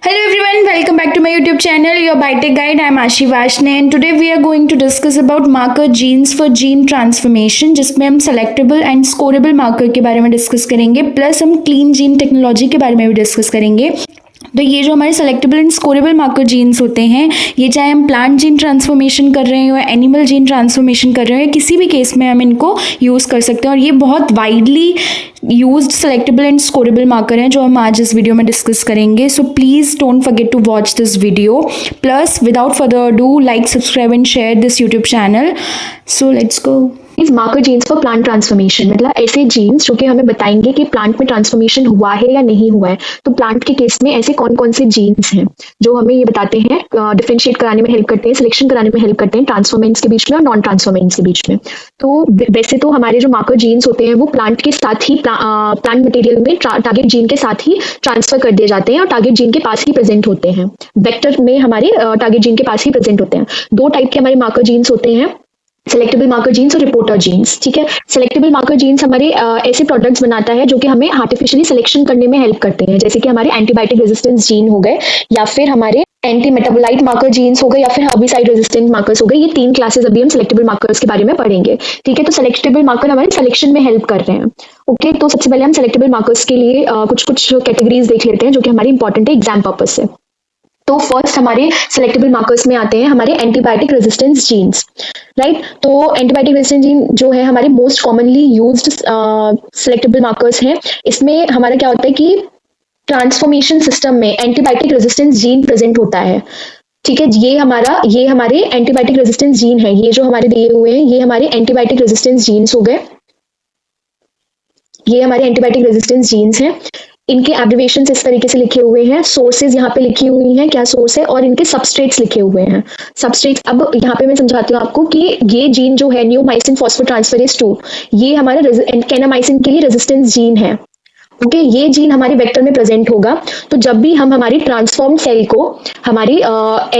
Hello everyone, welcome back to my YouTube channel, your Biotech Guide. I'm Ashi Vashne and today we are going to discuss about marker genes for gene transformation, जिसमें हम selectable and scoreable marker के बारे में discuss करेंगे, plus हम clean gene technology के बारे में भी डिस्कस करेंगे। तो ये जो हमारे selectable and scorable marker jeans होते हैं, ये चाहे हम प्लांट जीन ट्रांसफॉर्मेशन कर रहे हो या एनिमल जीन ट्रांसफॉर्मेशन कर रहे हो, किसी भी केस में हम इनको यूज़ कर सकते हैं और ये बहुत widely used selectable and scorable marker हैं जो हम आज इस वीडियो में डिस्कस करेंगे। So please don't forget to watch this video, plus without further do like, subscribe and share this YouTube channel. So let's go. इस marker genes for plant transformation मतलब ऐसे जीन्स जो कि हमें बताएंगे कि प्लांट में ट्रांसफॉर्मेशन हुआ है या नहीं हुआ है। तो प्लांट के केस में ऐसे कौन कौन से जीन्स हैं जो हमें ये बताते हैं, डिफरेंशिएट कराने में हेल्प करते हैं, सिलेक्शन कराने में हेल्प करते हैं ट्रांसफॉर्मेंट्स के बीच में और नॉन ट्रांसफॉर्मेंट्स के बीच में। तो वैसे तो हमारे जो मार्कर जीन्स होते हैं वो प्लांट के साथ ही प्लांट मटेरियल में टारगेट जीन के साथ ही ट्रांसफर कर दिए जाते हैं और टारगेट जीन के पास ही प्रेजेंट होते हैं। वेक्टर में हमारे टारगेट जीन के पास ही प्रेजेंट होते हैं। दो टाइप के हमारे मार्कर जीन्स होते हैं, सेलेक्टेबल मार्कर जीन्स और रिपोर्टर जीन्स। ठीक है, सेलेक्टेबल मार्कर जीन्स हमारे ऐसे प्रोडक्ट्स बनाता है जो कि हमें आर्टिफिशियली सिलेक्शन करने में हेल्प करते हैं, जैसे कि हमारे एंटीबायोटिक रेजिस्टेंस जीन हो गए या फिर हमारे एंटी मेटाबोलाइट मार्कर जीन्स हो गए या फिर हर्बिसाइड रेजिस्टेंट मार्कर्स हो गए। ये तीन क्लासेस अभी हम सेलेक्टेबल मार्कर्स के बारे में पढ़ेंगे। ठीक है, तो सेलेक्टेबल मार्कर हमारे सिलेक्शन में हेल्प कर रहे हैं। ओके, तो सबसे पहले हम सेलेक्टेबल मार्कर्स के लिए कुछ कैटेगरीज देख लेते हैं जो कि हमारी इंपॉर्टेंट है एग्जाम पर्पज से। तो फर्स्ट हमारे सेलेक्टेबल मार्कर्स में आते हैं हमारे एंटीबायोटिक रेजिस्टेंस जीन्स, राइट। तो एंटीबायोटिक रेजिस्टेंस जीन जो है हमारे most commonly used selectable markers हैं। इसमें हमारा क्या होता है कि ट्रांसफॉर्मेशन सिस्टम में एंटीबायोटिक रेजिस्टेंस जीन प्रेजेंट होता है। ठीक है, ये हमारे एंटीबायोटिक रेजिस्टेंस जीन है। ये जो हमारे दिए हुए हैं ये हमारे एंटीबायोटिक रेजिस्टेंस जीन्स हो गए। ये हमारे एंटीबायोटिक रेजिस्टेंस जीन्स हैं। इनके एब्रिवेशंस इस तरीके से लिखे हुए हैं, सोर्सेज यहाँ पे लिखी हुई हैं, क्या सोर्स है, और इनके सबस्ट्रेट्स लिखे हुए हैं। सबस्ट्रेट्स अब यहाँ पे मैं समझाती हूँ आपको कि ये जीन जो है नियोमाइसिन फॉस्फोट्रांसफेरेज 2, ये हमारे कैनामाइसिन के लिए रेजिस्टेंस जीन है। ओके, ये जीन हमारे वेक्टर में प्रेजेंट होगा। तो जब भी हम हमारी ट्रांसफॉर्म सेल को हमारी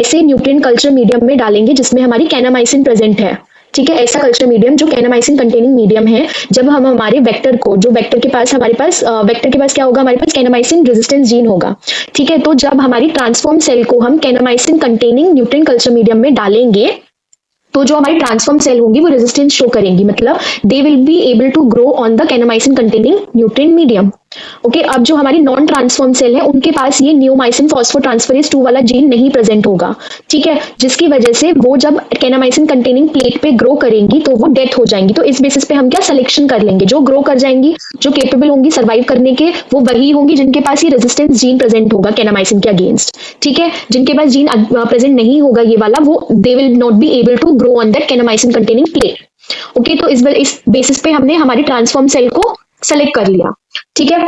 ऐसे न्यूट्रिएंट कल्चर मीडियम में डालेंगे जिसमें हमारी कैनामाइसिन प्रेजेंट है, ठीक है, ऐसा कल्चर मीडियम जो कैनामाइसिन कंटेनिंग मीडियम है, जब हम हमारे वेक्टर को, जो वेक्टर के पास वेक्टर के पास क्या होगा, हमारे पास कैनामाइसिन रेजिस्टेंस जीन होगा। ठीक है, तो जब हमारी ट्रांसफॉर्म सेल को हम kanamycin containing nutrient culture medium में डालेंगे तो जो हमारी ट्रांसफॉर्म सेल होंगी वो रेजिस्टेंस शो करेंगी, मतलब they will be able to grow on the kanamycin containing nutrient medium. Okay, अब जो हमारी नॉन ट्रांसफॉर्म सेल है उनके पास ये नियोमाइसिन फॉस्फोट्रांसफेरेज 2 वाला जीन नहीं प्रेजेंट होगा। ठीक है, जिसकी वजह से वो जब कैनामाइसिन कंटेनिंग प्लेट पे ग्रो करेंगी तो वो डेथ हो जाएंगी। तो इस बेसिस पे हम क्या सिलेक्शन कर लेंगे, जो ग्रो कर जाएंगी, जो केपेबल होंगी सर्वाइव करने के, वो वही होंगी जिनके पास ये रेजिस्टेंस जीन प्रेजेंट होगा कैनामाइसिन के अगेंस्ट। ठीक है, जिनके पास जीन प्रेजेंट नहीं होगा ये वाला, वो they will not be able to grow on that kanamycin containing plate. Okay, तो इस बेसिस पे हमने हमारी ट्रांसफॉर्म सेल को सेलेक्ट कर लिया। ठीक है,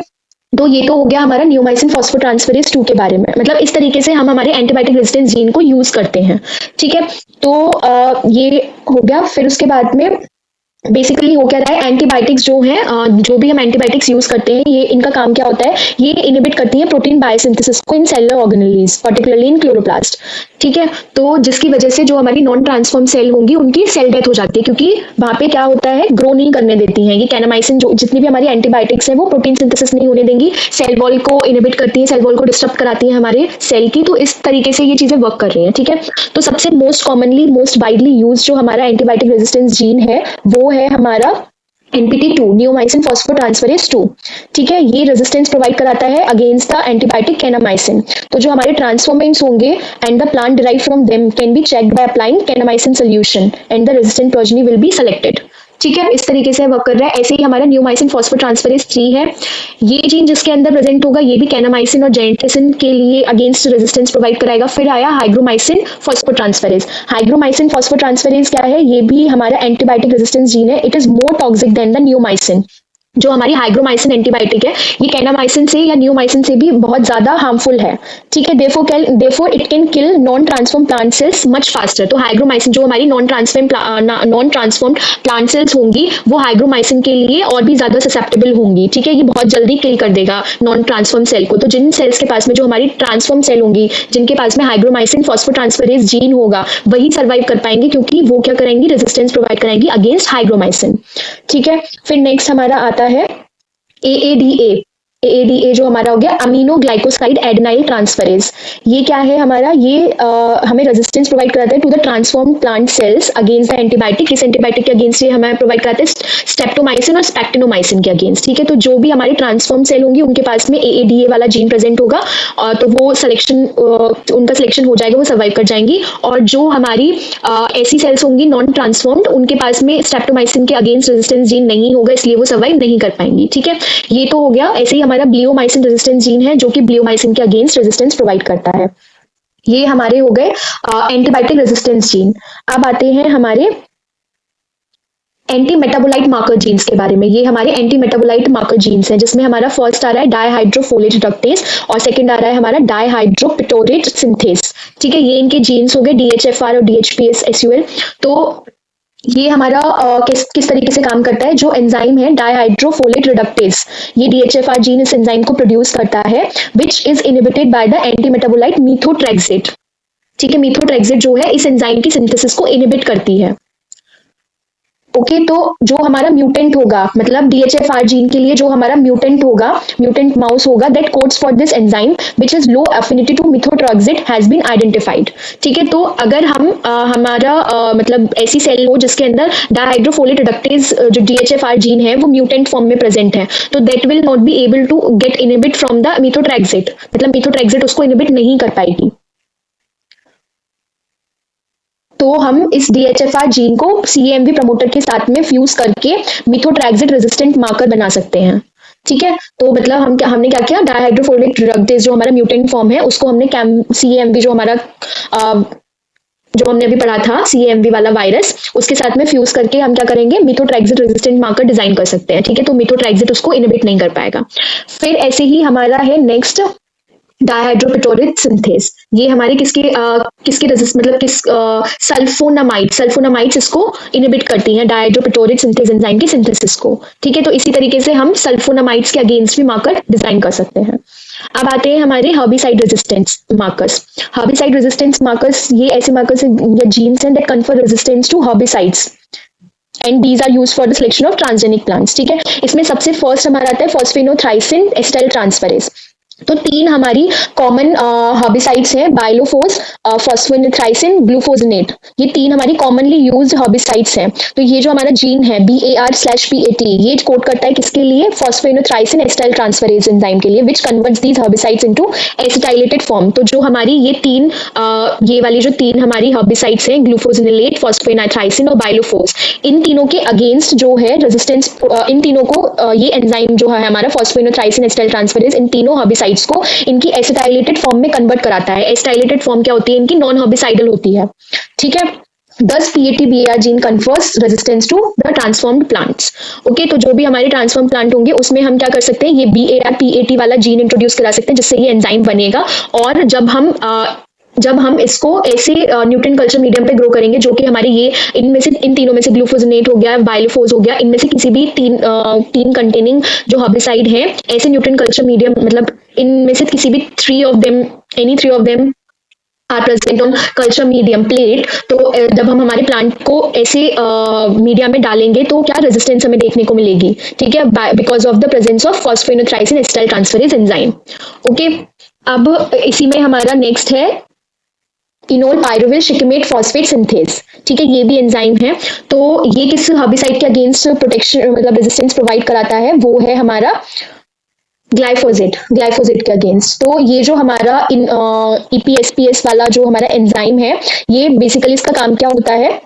तो ये तो हो गया हमारा नियोमाइसिन फॉस्फोट्रांसफेरेज 2 के बारे में, मतलब इस तरीके से हम हमारे एंटीबायोटिक रेजिस्टेंस जीन को यूज करते हैं। ठीक है, तो ये हो गया। फिर उसके बाद में बेसिकली हो क्या रहा है, एंटीबायोटिक्स जो हैं, जो भी हम एंटीबायोटिक्स यूज करते हैं, ये इनका काम क्या होता है, ये इनहिबिट करती हैं प्रोटीन बायोसिंथेसिस को in cellular organelles, particularly in chloroplast. ठीक है, तो जिसकी वजह से जो हमारी नॉन ट्रांसफॉर्म सेल होंगी उनकी सेल डेथ हो जाती है, क्योंकि वहां पे क्या होता है, ग्रो नहीं करने देती हैं ये कैनामाइसिन। जो जितनी भी हमारी एंटीबायोटिक्स है वो प्रोटीन सिंथेसिस नहीं होने देंगी, सेल वॉल को इनहिबिट करती है, सेल वॉल को डिस्टर्ब कराती है हमारे सेल की। तो इस तरीके से ये चीजें वर्क कर रही हैं। ठीक है, तो सबसे most commonly, most widely use जो हमारा एंटीबायोटिक रेजिस्टेंस जीन है वो है हमारा NPT2, नियोमाइसिन फॉस्फोट्रांसफेरेज 2। ठीक है, ये रेजिस्टेंस प्रोवाइड कराता है अगेंस्ट द एंटीबायोटिक कैनामाइसिन। तो जो हमारे ट्रांसफॉर्मेंट्स होंगे and the plant derive from them can be checked by applying kanamycin solution and the resistant progeny will be selected. ठीक है, इस तरीके से वर्क कर रहा है। ऐसे ही हमारा नियोमाइसिन फॉस्फोट्रांसफेरेज 3 है, ये जीन जिसके अंदर प्रेजेंट होगा ये भी कैनामाइसिन और जेनेटिसिन के लिए अगेंस्ट रेजिस्टेंस प्रोवाइड कराएगा। फिर आया हाइग्रोमाइसिन फॉस्फोट्रांसफेरेज। हाइग्रोमाइसिन फॉस्फोट्रांसफेरेज क्या है, ये भी हमारा एंटीबायोटिक रेजिस्टेंस जीन है। It is more toxic than the neomycin. जो हमारी हाइग्रोमाइसिन एंटीबायोटिक है ये कैनामाइसिन से या नियोमाइसिन से भी बहुत ज्यादा हार्मफुल है। ठीक है, therefore it can kill non transform plant sales much faster. तो हाइग्रोमाइसिन जो हमारी नॉन ट्रांसफॉर्म प्लांट सेल्स होंगी वो हाइग्रोमाइसिन के लिए और भी ज्यादा ससेप्टेबल होंगी। ठीक है, ये बहुत जल्दी किल कर देगा नॉन ट्रांसफॉर्म सेल को। तो जिन सेल्स के पास में, जो हमारी ट्रांसफॉर्म सेल होंगी जिनके पास में हाइग्रोमाइसिन फॉस्फोट्रांसफेरेज जीन होगा, वही सर्वाइव कर पाएंगे, क्योंकि वो क्या करेंगी, रेजिस्टेंस प्रोवाइड कराएंगी अगेंस्ट हाइग्रोमाइसिन। ठीक है, फिर नेक्स्ट हमारा आता है AADA, AADA जो हमारा हो गया अमीनो ग्लाइकोसाइड एडेनाइल ट्रांसफरेज। ये क्या है हमारा, ये हमें रेजिस्टेंस प्रोवाइड कराता है to the transform plant cells against the antibiotic. किस एंटीबायोटिक के अगेंस्ट ये हमें प्रोवाइड कराता है, स्टेप्टोमाइसिन और स्पेक्टिनोमाइसिन के अगेंस्ट। ठीक है, तो जो भी हमारी ट्रांसफॉर्म सेल होंगी उनके पास में AADA वाला जीन प्रेजेंट होगा, तो वो सिलेक्शन उनका सिलेक्शन हो जाएगा, वो सर्वाइव कर जाएंगी। और जो हमारी ऐसी सेल्स होंगी नॉन ट्रांसफॉर्म्ड, उनके पास में स्टेप्टोमाइसिन के अगेंस्ट रेजिस्टेंस जीन नहीं होगा, इसलिए वो सर्वाइव नहीं कर पाएंगी। ठीक है, ये तो हो गया। ऐसे ही हमारा ब्लियोमाइसिन रेजिस्टेंस जीन है जो कि ब्लियोमाइसिन के अगेंस्ट रेजिस्टेंस प्रोवाइड करता है। ये हमारे हो गए एंटीबायोटिक रेजिस्टेंस जीन। अब आते हैं हमारे एंटी मेटाबोलाइट मार्कर जीन्स के बारे में। ये हमारे एंटी मेटाबोलाइट मार्कर जीन्स हैं, जिसमें हमारा फर्स्ट आ रहा है डाईहाइड्रोफोलेट रिडक्टेज और सेकंड आ रहा है हमारा डाईहाइड्रोपिटोरेट सिंथेज। ठीक है, ये इनके जीन्स हो गए DHFR और DHPS SUL। तो ये हमारा किस तरीके से काम करता है, जो एंजाइम है डाईहाइड्रोफोलेट रिडक्टेज, ये DHFR जीन इस एंजाइम को प्रोड्यूस करता है, which is inhibited by the anti metabolite methotrexate. ठीक है, मीथोट्रेक्सेट जो है इस एंजाइम की सिंथेसिस को इनहिबिट करती है। ओके, तो जो हमारा म्यूटेंट होगा, मतलब DHFR जीन के लिए जो हमारा म्यूटेंट होगा, म्यूटेंट माउस होगा, that codes for this enzyme which is low affinity to methotrexate has been identified. ठीक है, तो अगर हम हमारा मतलब ऐसी सेल हो जिसके अंदर डाईहाइड्रोफोलेट रिडक्टेज जो DHFR जीन है वो म्यूटेंट फॉर्म में प्रेजेंट है, तो that will not be able to get inhibit from the methotrexate, मतलब मिथोट्रेक्सेट उसको इनहिबिट नहीं कर पाएगी। तो हम इस DHFR जीन को CAMV प्रमोटर के साथ में फ्यूज करके मिथोट्रेक्सेट रेजिस्टेंट मार्कर बना सकते हैं। ठीक है, तो मतलब हमने क्या किया, डाईहाइड्रोफोलेट रिडक्टेज जो हमारा म्यूटेंट फॉर्म है उसको हमने CAMV जो हमारा जो हमने अभी पढ़ा था CAMV वाला वायरस, उसके साथ में फ्यूज करके हम क्या करेंगे, मिथोट्रेक्सेट रेजिस्टेंट मार्कर डिजाइन कर सकते हैं। ठीक है, तो मिथोट्रेक्सेट उसको इनहिबिट नहीं कर पाएगा। फिर ऐसे ही हमारा है नेक्स्ट डाईहाइड्रोपिटोरेट सिंथेज। ये हमारे किसके रेजिस्ट मतलब किस सल्फोनामाइड्स इसको इनहिबिट करती हैं, डाईहाइड्रोपिटोरेट सिंथेज एंजाइम की सिंथेसिस को। ठीक है, तो इसी तरीके से हम सल्फोनामाइड्स के अगेंस्ट भी मार्कर डिजाइन कर सकते हैं। अब आते हैं हमारे herbicide resistance markers. Herbicide resistance markers ये ऐसे मार्कर्स या जीन्स हैं that confer resistance to herbicides and these are used for the selection of transgenic plants. ठीक है, इसमें सबसे फर्स्ट हमारा आता है फॉस्फेनोथ्राइसिन एसिटाइल ट्रांसफरेज। तो तीन हमारी कॉमन हर्बिसाइड्स हैं, बाइलोफोस, फॉस्फेनोथ्राइसिन, ग्लूफोजिनेट। ये तीन हमारी कॉमनली यूज्ड हर्बिसाइड्स हैं। तो ये जो हमारा जीन है BAR/PAT, ये कोड करता है किसके लिए, फॉस्फेनोथ्राइसिन एसिटाइल ट्रांसफरेज एंजाइम के लिए, which converts these herbicides into acetylated form. तो जो हमारी ये तीन ये वाली जो तीन हमारी हर्बिसाइड्स हैं, ग्लूफोजिनेट, फॉस्फेनोथ्राइसिन और बाइलोफोस, इन तीनों के अगेंस्ट जो है रेजिस्टेंस, इन तीनों को ये एंजाइम जो है हमारा फॉस्फेनोथ्राइसिन एसिटाइल ट्रांसफरेज इन तीनों हर्बिसाइड्स को इनकी एसिटाइलेटेड फॉर्म में कन्वर्ट कराता है। एसिटाइलेटेड फॉर्म क्या होती है, इनकी नॉन हर्बिसाइडल होती है। ठीक है, Thus PAT-BAR gene confers resistance to the transformed plants. Okay, तो जो भी हमारे ट्रांसफॉर्म प्लांट होंगे उसमें हम क्या कर सकते हैं, ये BAR-PAT वाला जीन इंट्रोड्यूस करा सकते हैं, जिससे ये एंजाइम बनेगा। और जब हम इसको ऐसे न्यूट्रिएंट कल्चर मीडियम पे ग्रो करेंगे, जो कि हमारे ये इनमें से इन तीनों में से ग्लूफोजिनेट हो गया, बाइलोफोस हो गया, इनमें से किसी भी तीन कंटेनिंग जो हर्बिसाइड है ऐसे न्यूट्रिएंट कल्चर मीडियम, मतलब इनमें से किसी भी any three of them are present on culture medium plate. तो जब हम हमारे प्लांट को ऐसे मीडिया में डालेंगे तो क्या रेजिस्टेंस हमें देखने को मिलेगी। ठीक है, because of the presence of phosphinothricin acetyl transferase enzyme. Okay, अब इसी में हमारा नेक्स्ट है enol pyruvyl shikimate phosphate synthase. ठीक है, ये भी एंजाइम है। तो ये किस हर्बिसाइड के अगेंस्ट प्रोटेक्शन मतलब रेजिस्टेंस प्रोवाइड कराता है, वो है हमारा ग्लाइफोजेट के अगेंस्ट। तो ये जो हमारा EPSPS वाला जो हमारा एंजाइम है, ये बेसिकली इसका काम क्या होता है,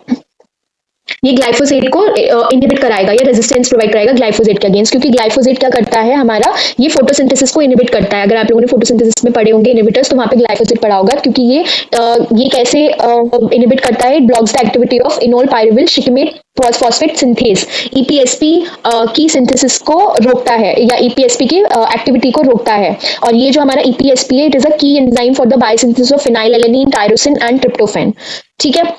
ये ग्लाइफोसेट को इनहिबिट कराएगा या रेजिस्टेंस प्रोवाइड कराएगा ग्लाइफोसेट के अगेंस्ट, क्योंकि ग्लाइफोसेट क्या करता है हमारा, ये फोटोसिंथेसिस को इनहिबिट करता है। अगर आप लोगों ने फोटोसिंथेसिस में पढ़े होंगे इनहिबिटर्स, तो वहां पे ग्लाइफोसेट पढ़ा होगा, क्योंकि ये कैसे इनहिबिट करता है, it blocks the activity of enol pyruvyl shikimate phosphate synthase, EPSP की सिंथेसिस को रोकता है या EPSP की एक्टिविटी को रोकता है। और ये जो हमारा EPSP है, it is a key enzyme for the biosynthesis of phenylalanine, tyrosine and tryptophan. ठीक है,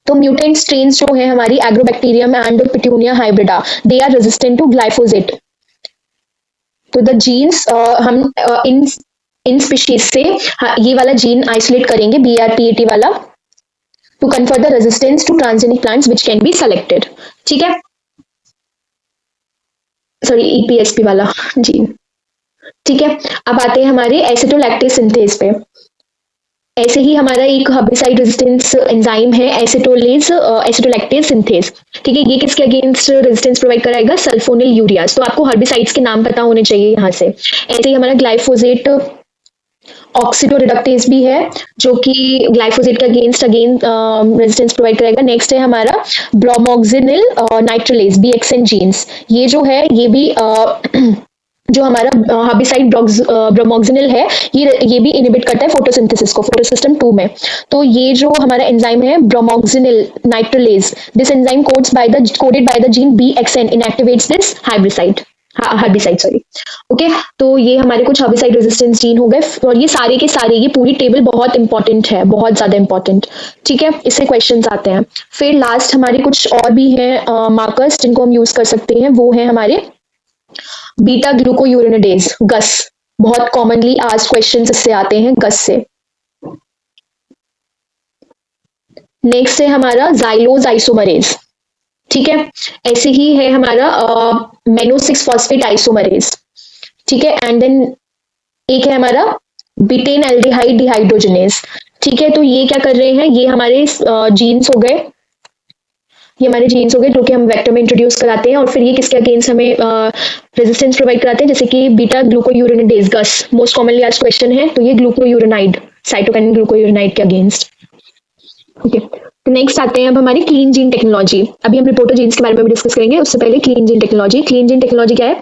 तो म्यूटेंट स्ट्रेन्स जो है हमारी Agrobacterium and Petunia hybrida, they are resistant to glyphosate. तो द जीन्स हम इन स्पीशीज से ये वाला जीन आइसोलेट करेंगे, BAR-PAT वाला, to confer the resistance to transgenic plants which can be selected. ठीक है, सॉरी EPSP वाला जीन। ठीक है, अब आते हैं हमारे एसिटोलैक्टेज सिंथेज पे। ऐसे ही हमारा एक हर्बिसाइड रेजिस्टेंस एंजाइम है एसिटोलेज एसिटोलैक्टेज सिंथेज। ठीक है, ये किसके अगेंस्ट रेजिस्टेंस प्रोवाइड कराएगा? Sulphonyl ureas. तो आपको हर्बिसाइड्स के नाम पता होने चाहिए यहाँ से। ऐसे ही हमारा ग्लाइफोजेट ऑक्सीडोरिडक्टेज भी है जो कि ग्लाइफोजेट के अगेंस्ट रेजिस्टेंस प्रोवाइड करेगा। नेक्स्ट है हमारा ब्रोमोक्सिनिल नाइट्रलेज BXN जीन्स। ये जो है ये भी जो हमारा हर्बिसाइड ब्रोमोक्सिनिल है ये भी इनहिबिट करता है फोटोसिंथेसिस को फोटोसिस्टम 2 में। तो ये जो हमारा एंजाइम है bromoxynil nitrilase, this enzyme coded by the gene BXN inactivates this herbicide sorry. Okay, तो ये हमारे कुछ हर्बिसाइड रेजिस्टेंस जीन हो गए और ये सारे के सारे, ये पूरी टेबल बहुत इंपॉर्टेंट है, बहुत ज्यादा इंपॉर्टेंट। ठीक है, इससे क्वेश्चंस आते हैं। फिर लास्ट हमारे कुछ और भी हैं मार्कर्स जिनको हम यूज कर सकते हैं, वो है हमारे बीटा ग्लूकोयूरिनेडेज गस। बहुत कॉमनली आज क्वेश्चंस इससे आते हैं गस से। नेक्स्ट है हमारा जाइलोज आइसोमरेज। ठीक है, ऐसे ही है हमारा मेनो 6 फॉस्फेट आइसोमरेज। ठीक है, एंड देन एक है हमारा बिटेन एल्डिहाइड डिहाइड्रोजनेज। ठीक है, तो ये क्या कर रहे हैं? ये हमारे जीन्स हो गए, ये हमारे जीन्स हो गए जो कि हम वेक्टर में इंट्रोड्यूस कराते हैं और फिर ये किसके अगेंस्ट हमें रेजिस्टेंस प्रोवाइड कराते हैं, जैसे कि बीटा ग्लूकोयूरिनेडेज गस मोस्ट कॉमनली आज क्वेश्चन है। तो ये ग्लूकोयूरिनाइड साइटोकाइनिन ग्लूकोयूरिनाइड के अगेंस्ट। ओके, तो नेक्स्ट आते हैं अब हमारी क्लीन जीन टेक्नोलॉजी। अभी हम रिपोर्टर जीन्स के बारे में भी डिस्कस करेंगे, उससे पहले clean gene technology. Clean gene technology क्या है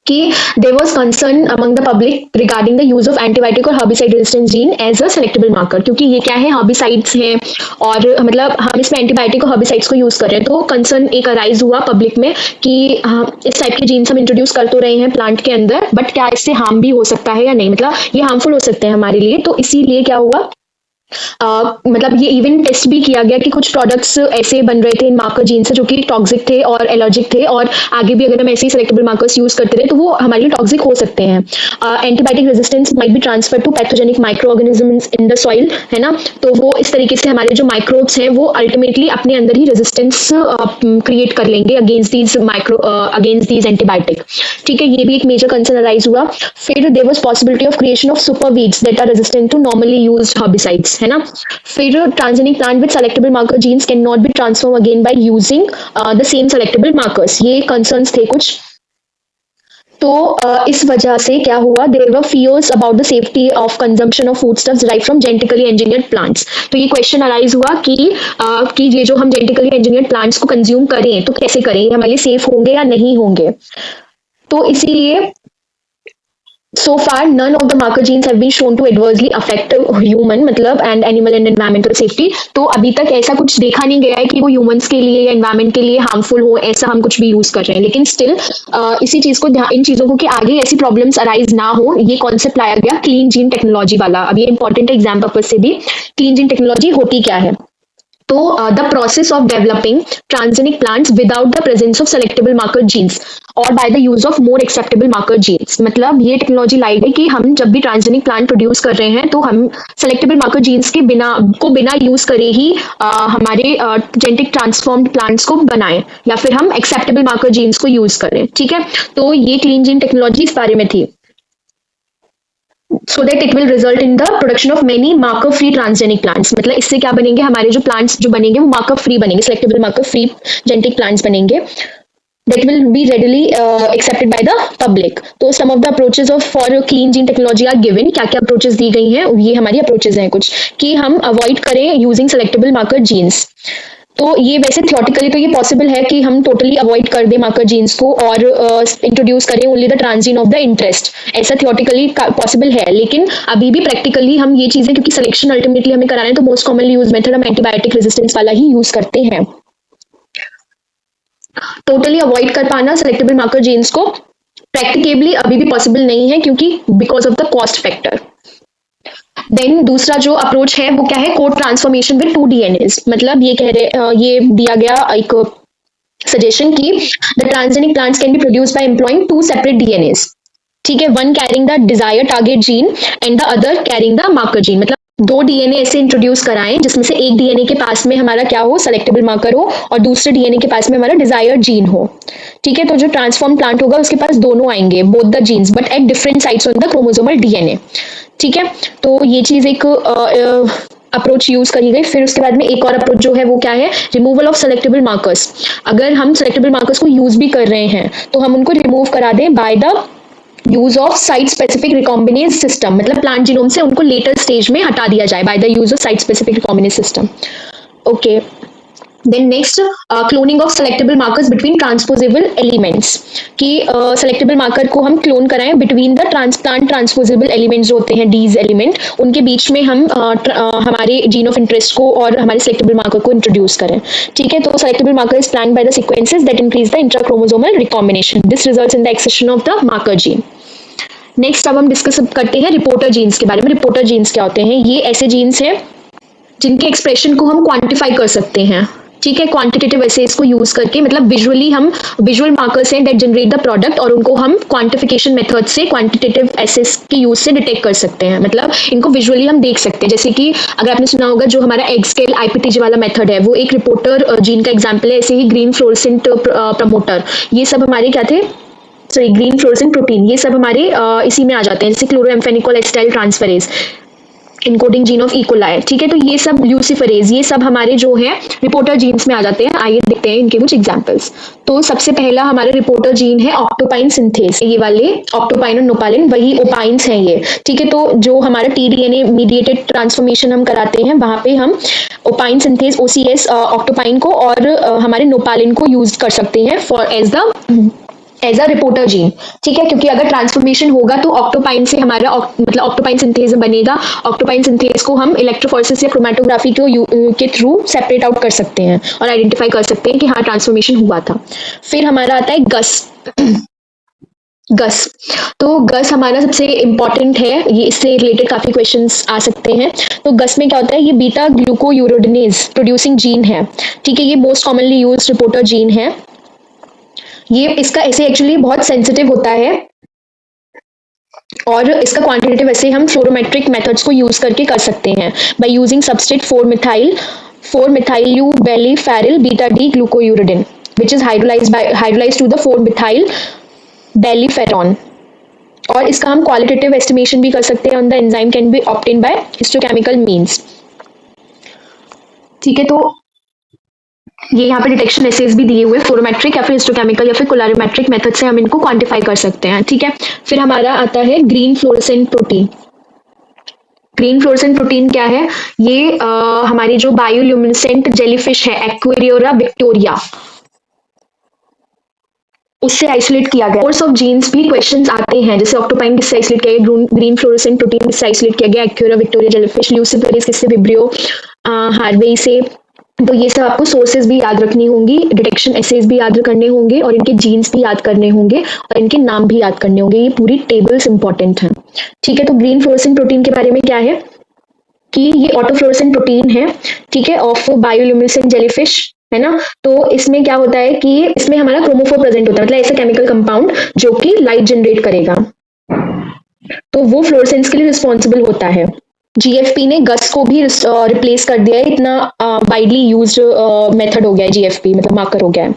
कि there was concern among the public regarding the use of antibiotic और herbicide resistance gene as a selectable marker, क्योंकि ये क्या है, हर्बिसाइड्स हैं और मतलब हम इसमें एंटीबायोटिक और हर्बिसाइड्स को यूज कर रहे हैं। तो कंसर्न एक अराइज हुआ पब्लिक में कि इस टाइप के जीन्स हम इंट्रोड्यूस कर तो रहे हैं प्लांट के अंदर, बट क्या इससे हार्म भी हो सकता है या नहीं, मतलब ये हार्मफुल हो सकते हैं हमारे लिए। तो इसीलिए क्या हुआ, मतलब ये इवन टेस्ट भी किया गया कि कुछ प्रोडक्ट्स ऐसे बन रहे थे इन मार्कर जीन से जो कि टॉक्सिक थे और एलर्जिक थे, और आगे भी अगर हम ऐसे ही सेलेक्टेबल मार्कर्स यूज करते रहे तो वो हमारे लिए टॉक्सिक हो सकते हैं। Antibiotic resistance might be transfer to pathogenic microorganisms in the soil, है ना। तो वो इस तरीके से हमारे जो माइक्रोब्स हैं वो अल्टीमेटली अपने अंदर ही रेजिस्टेंस क्रिएट कर लेंगे अगेंस्ट दीज एंटीबायोटिक। ठीक है, ये भी एक मेजर कंसर्न अराइज हुआ। फिर there was possibility of creation of super weeds that are resistant to normally used herbicides, है ना। फिर transgenic plant with selectable marker genes can not be transform again by using the same selectable markers, ये concerns थे कुछ। तो इस वजह से क्या हुआ, there were fears about the safety of consumption of foodstuffs derived from genetically engineered plants. तो ये क्वेश्चन अराइज हुआ कि ये जो हम जेनेटिकली इंजीनियर्ड प्लांट्स को कंज्यूम करें तो कैसे करें, हमारे लिए सेफ होंगे या नहीं होंगे। तो इसीलिए so far none of the marker genes have been shown to adversely affect human मतलब and animal and environmental safety। तो अभी तक ऐसा कुछ देखा नहीं गया है कि वो ह्यूमंस के लिए या एनवायरमेंट के लिए हार्मफुल हो, ऐसा हम कुछ भी यूज कर रहे हैं। लेकिन स्टिल इसी चीज को इन चीजों को कि आगे ऐसी प्रॉब्लम्स अराइज ना हो, ये कॉन्सेप्ट लाया गया क्लीन जीन टेक्नोलॉजी वाला। अब ये इंपॉर्टेंट है एग्जाम पर्पज से भी। क्लीन जीन टेक्नोलॉजी होती क्या है, तो the process of developing transgenic plants without the presence of selectable marker genes और by the use of more acceptable marker genes. मतलब ये टेक्नोलॉजी लाई गई कि हम जब भी ट्रांसजेनिक प्लांट प्रोड्यूस कर रहे हैं तो हम सेलेक्टेबल मार्कर जीन्स के बिना यूज करे ही हमारे जेनेटिक ट्रांसफॉर्म्ड प्लांट्स को बनाएं, या फिर हम एक्सेप्टेबल मार्कर जीन्स को यूज करें। ठीक है, तो ये क्लीन जीन टेक्नोलॉजी इस बारे में थी। so that it will result in the production of many marker free transgenic plants। मतलब इससे क्या बनेंगे, हमारे जो प्लांट्स जो बनेंगे वो मार्कर फ्री बनेंगे, selectable marker free genetic plants बनेंगे that will be readily accepted by the public। तो some of the approaches of for clean gene technology are given। क्या क्या approaches दी गई हैं, ये हमारी approaches हैं कुछ, कि हम avoid करें using selectable marker genes। तो ये वैसे थियोरेटिकली तो ये पॉसिबल है कि हम टोटली अवॉइड कर दें मार्कर जीन्स को और इंट्रोड्यूस करें only the transgene of the interest, ऐसा थियोरेटिकली पॉसिबल है। लेकिन अभी भी प्रैक्टिकली हम ये चीजें, क्योंकि सिलेक्शन अल्टीमेटली हमें कराना है, तो मोस्ट कॉमनली यूज मेथड हम एंटीबायोटिक रेजिस्टेंस वाला ही यूज करते हैं। टोटली अवॉइड कर पाना सेलेक्टेबल मार्कर जीन्स को प्रैक्टिकेबली अभी भी पॉसिबल नहीं है, क्योंकि because of the cost factor. Then दूसरा जो अप्रोच है वो क्या है, कोड ट्रांसफॉर्मेशन विद 2 DNAs। मतलब ये दिया गया एक सजेशन कि the transgenic plants can be produced by employing 2 separate DNAs। ठीक है, one carrying the desire target gene and the other carrying the marker gene. मतलब दो डीएनए ऐसे इंट्रोड्यूस कराएं जिसमें से एक डीएनए के पास में हमारा क्या हो, सेलेक्टेबल मार्कर हो, और दूसरे डीएनए के पास में हमारा डिजायर्ड जीन हो। ठीक है, तो जो ट्रांसफॉर्म प्लांट होगा उसके पास दोनों आएंगे, both the genes, but at different sites on the chromosomal DNA. ठीक है, तो ये चीज एक अप्रोच यूज करी गई। फिर उसके बाद में एक और अप्रोच जो है वो क्या है, रिमूवल ऑफ सेलेक्टेबल मार्कर्स। अगर हम सेलेक्टेबल मार्कर्स को यूज भी कर रहे हैं तो हम उनको रिमूव करा दें by the use of site specific recombinase system, मतलब प्लांट जीनोम से उनको लेटर स्टेज में हटा दिया जाए by the use of site specific recombinase system. Okay, then next, cloning of selectable markers between transposable elements, कि सेलेक्टेबल मार्कर को हम क्लोन कराएं between the transplant transposable elements जो होते हैं, डीज एलिमेंट, उनके बीच में हम हमारे जीन ऑफ इंटरेस्ट को और हमारे सेलेक्टेबल मार्कर को इंट्रोड्यूस करें। ठीक है, तो selectable marker is planned by the sequences that increase the intrachromosomal recombination, this results in the excision of the marker gene. Next अब हम डिस्कस करते हैं रिपोर्टर जीन्स के बारे में। रिपोर्टर जीन्स क्या होते हैं? ये ऐसे जीन्स हैं जिनके एक्सप्रेशन को हम क्वांटिफाई कर सकते हैं। ठीक है, क्वांटिटेटिव एसेस को यूज करके, मतलब विजुअली हम विजुअल मार्कर्स हैं दैट जनरेट द प्रोडक्ट, और उनको हम क्वांटिफिकेशन मेथड से क्वांटिटेटिव एसेस के यूज से डिटेक्ट कर सकते हैं, मतलब इनको विजुअली हम देख सकते हैं। जैसे कि अगर आपने सुना होगा जो हमारा एग स्केल आईपीटीजी वाला मेथड है, वो एक रिपोर्टर जीन का एग्जाम्पल है। ऐसे ही ग्रीन फ्लोरेसेंट प्रमोटर, ये सब हमारे क्या थे, सॉरी ग्रीन फ्लोरेसेंट प्रोटीन, ये सब हमारे इसी में आ जाते हैं, जैसे chloramphenicol acetyl transferase, encoding gene of E coli. ठीक है, तो ये सब ल्यूसिफरेज, ये सब हमारे जो है रिपोर्टर जीन्स में आ जाते हैं। आइए देखते हैं इनके कुछ एग्जांपल्स। तो सबसे पहला हमारा रिपोर्टर जीन है ऑक्टोपाइन सिंथेस, ये वाले ऑक्टोपाइन और नोपालिन वही ओपाइंस हैं ये। ठीक है, तो जो हमारा टीडीएनए मीडिएटेड ट्रांसफॉर्मेशन हम कराते हैं वहां पे हम ओपाइन सिंथेस OCS ऑक्टोपाइन को और हमारे नोपालिन को यूज कर सकते हैं for as a reporter gene. ठीक है, क्योंकि अगर ट्रांसफॉर्मेशन होगा तो ऑक्टोपाइन से हमारा मतलब ऑक्टोपाइन सिंथेज बनेगा। ऑक्टोपाइन सिंथेज को हम इलेक्ट्रोफोरेसिस या क्रोमेटोग्राफी के थ्रू सेपरेट आउट कर सकते हैं और आइडेंटिफाई कर सकते हैं कि हाँ ट्रांसफॉर्मेशन हुआ था। फिर हमारा आता है गस। तो गस हमारा सबसे इंपॉर्टेंट है, ये इससे रिलेटेड काफी क्वेश्चंस आ सकते हैं। तो गस में क्या होता है, ये बीटा ग्लूकोयूरोडिनेज प्रोड्यूसिंग जीन है। ठीक है, ये most commonly used reporter gene है। ये इसका ऐसे एक्चुअली बहुत सेंसिटिव होता है और इसका क्वांटिटेटिव ऐसे हम फ्लोरोमेट्रिक मेथड्स को यूज करके कर सकते हैं by using substrate 4-methyl-lubelliferyl beta D glucuronide which is hydrolysed to the 4-methyl-belliferon। और इसका हम क्वालिटेटिव एस्टिमेशन भी कर सकते हैं on the enzyme can be obtained by histochemical means. ठीक है, तो ये यहाँ पे डिटेक्शन एसेस भी दिए हुए, फ्लोरोमेट्रिक या फिर हिस्टोकेमिकल या फिर कोलरिमेट्रिक मेथड से हम इनको क्वांटिफाई कर सकते हैं। ठीक है, फिर हमारा आता है green fluorescent protein. Green fluorescent protein क्या है, ये हमारी जो बायोल्यूमिनेसेंट जेलीफिश है एक्वेरियोरा विक्टोरिया, उससे आइसोलेट किया गया। कोर्स ऑफ जीन्स भी क्वेश्चंस आते हैं, जैसे ऑक्टोपाइन किससे आइसोलेट किया गया, ग्रीन फ्लोरेसेंट प्रोटीन किससे आइसोलेट किया गया, एक्वेरियोरा विक्टोरिया जेलीफिश, ल्यूसिफेरिस किससे, विब्रियो हार्वे से। तो ये सब आपको सोर्सेज भी याद रखनी होंगी, डिटेक्शन एसेस भी याद करने होंगे, और इनके जीन्स भी याद करने होंगे, और इनके नाम भी याद करने होंगे। ये पूरी टेबल्स इंपॉर्टेंट हैं। ठीक है, तो ग्रीन फ्लोरेसेंट प्रोटीन के बारे में क्या है कि ये ऑटोफ्लोरेसेंट प्रोटीन है। ठीक है, ऑफ बायोल्यूमिनेसेंट जेलीफिश है ना। तो इसमें क्या होता है कि इसमें हमारा क्रोमोफोर प्रेजेंट होता है, मतलब ऐसा केमिकल कंपाउंड जो कि लाइट जनरेट करेगा, तो वो फ्लोरेसेंस के लिए रिस्पॉन्सिबल होता है। GFP ने गस को भी रिप्लेस कर दिया है, इतना वाइडली यूज्ड मेथड हो गया है GFP, मतलब मार्कर हो गया है।